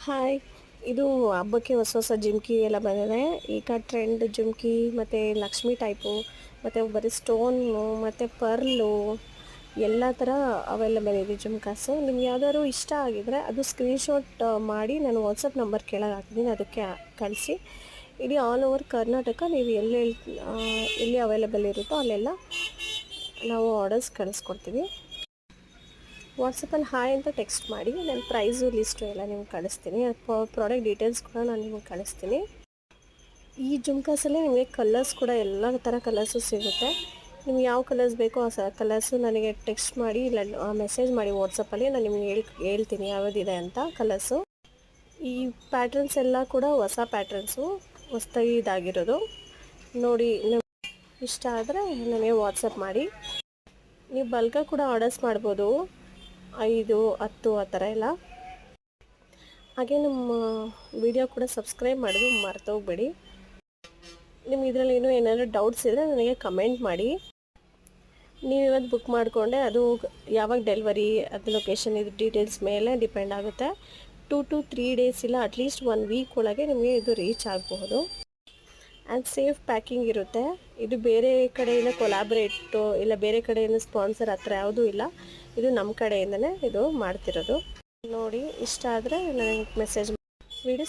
Hi, ಇದು ಹಬ್ಬಕ್ಕೆ ಹೊಸ ಹೊಸ ಜುಮ್ಕಿ ಎಲ್ಲ ಬಂದಿದೆ. ಈಗ ಟ್ರೆಂಡ್ ಜುಮ್ಕಿ ಮತ್ತು ಲಕ್ಷ್ಮಿ ಟೈಪು ಮತ್ತು ಬರೀ ಸ್ಟೋನು ಮತ್ತು ಪರ್ಲು ಎಲ್ಲ ಥರ ಅವೈಲೇಬಲ್ ಇದೆ ಜುಮ್ಕಾಸು. ನಿಮ್ಗೆ ಯಾವ್ದಾದ್ರು ಇಷ್ಟ ಆಗಿದರೆ ಅದು ಸ್ಕ್ರೀನ್ಶಾಟ್ ಮಾಡಿ ನಾನು ವಾಟ್ಸಪ್ ನಂಬರ್ ಕೆಳಗೆ ಹಾಕಿದ್ದೀನಿ, ಅದಕ್ಕೆ ಕಳಿಸಿ. ಇಡೀ ಆಲ್ ಓವರ್ ಕರ್ನಾಟಕ ನೀವು ಎಲ್ಲಿ ಅವೈಲೇಬಲ್ ಇರುತ್ತೋ ಅಲ್ಲೆಲ್ಲ ನಾವು ಆರ್ಡರ್ಸ್ ಕಳಿಸ್ಕೊಡ್ತೀವಿ. ವಾಟ್ಸಪ್ಪಲ್ಲಿ ಹಾಯ್ ಅಂತ ಟೆಕ್ಸ್ಟ್ ಮಾಡಿ, ನಾನು ಪ್ರೈಸು ಲಿಸ್ಟು ಎಲ್ಲ ನಿಮ್ಗೆ ಕಳಿಸ್ತೀನಿ. ಪ್ರಾಡಕ್ಟ್ ಡೀಟೇಲ್ಸ್ ಕೂಡ ನಾನು ನಿಮ್ಗೆ ಕಳಿಸ್ತೀನಿ. ಈ ಜುಮ್ಕಾಸಲ್ಲಿ ನಿಮಗೆ ಕಲರ್ಸ್ ಕೂಡ ಎಲ್ಲ ಥರ ಕಲರ್ಸು ಸಿಗುತ್ತೆ. ನಿಮ್ಗೆ ಯಾವ ಕಲರ್ಸ್ ಬೇಕೋ ಆ ಕಲರ್ಸು ನನಗೆ ಟೆಕ್ಸ್ಟ್ ಮಾಡಿ ಇಲ್ಲ ಮೆಸೇಜ್ ಮಾಡಿ ವಾಟ್ಸಪ್ಪಲ್ಲಿ. ನಾನು ನಿಮ್ಗೆ ಹೇಳ್ತೀನಿ ಯಾವುದಿದೆ ಅಂತ ಕಲರ್ಸು. ಈ ಪ್ಯಾಟ್ರನ್ಸ್ ಎಲ್ಲ ಕೂಡ ಹೊಸ ಪ್ಯಾಟ್ರನ್ಸು, ಹೊಸ್ದಾಗಿ ಇದಾಗಿರೋದು ನೋಡಿ. ಇಷ್ಟ ಆದರೆ ನನಗೆ ವಾಟ್ಸಪ್ ಮಾಡಿ. ನೀವು ಬಲ್ಕಾಗಿ ಕೂಡ ಆರ್ಡರ್ಸ್ ಮಾಡ್ಬೋದು, 5, 10 ಆ ಥರ ಎಲ್ಲ. ಹಾಗೆ ನಮ್ಮ ವಿಡಿಯೋ ಕೂಡ ಸಬ್ಸ್ಕ್ರೈಬ್ ಮಾಡೋದು ಮರ್ತೋಗ್ಬೇಡಿ. ನಿಮ್ಗೆ ಇದರಲ್ಲಿ ಏನಾದರೂ ಡೌಟ್ಸ್ ಇದ್ದರೆ ನನಗೆ ಕಮೆಂಟ್ ಮಾಡಿ. ನೀವು ಇವತ್ತು ಬುಕ್ ಮಾಡಿಕೊಂಡೆ ಅದು ಯಾವಾಗ ಡೆಲಿವರಿ, ಅದು ಲೊಕೇಶನ್, ಇದು ಡೀಟೇಲ್ಸ್ ಮೇಲೆ ಡಿಪೆಂಡ್ ಆಗುತ್ತೆ. 2 to 3 ಡೇಸ್ ಇಲ್ಲ ಅಟ್ಲೀಸ್ಟ್ 1 ವೀಕ್ ಒಳಗೆ ನಿಮಗೆ ಇದು ರೀಚ್ ಆಗಬಹುದು. ಆ್ಯಂಡ್ ಸೇಫ್ ಪ್ಯಾಕಿಂಗ್ ಇರುತ್ತೆ. ಇದು ಬೇರೆ ಕಡೆಯಿಂದ ಕೊಲಾಬ್ರೇಟು ಇಲ್ಲ ಬೇರೆ ಕಡೆಯಿಂದ ಸ್ಪಾನ್ಸರ್ ಹತ್ರ ಯಾವುದೂ ಇಲ್ಲ. ಇದು ನಮ್ಮ ಕಡೆಯಿಂದನೇ ಇದು ಮಾಡ್ತಿರೋದು. ನೋಡಿ, ಇಷ್ಟ ಆದರೆ ನನಗೆ ಮೆಸೇಜ್ ಮಾಡಿ. ವಿಡಿಯೋ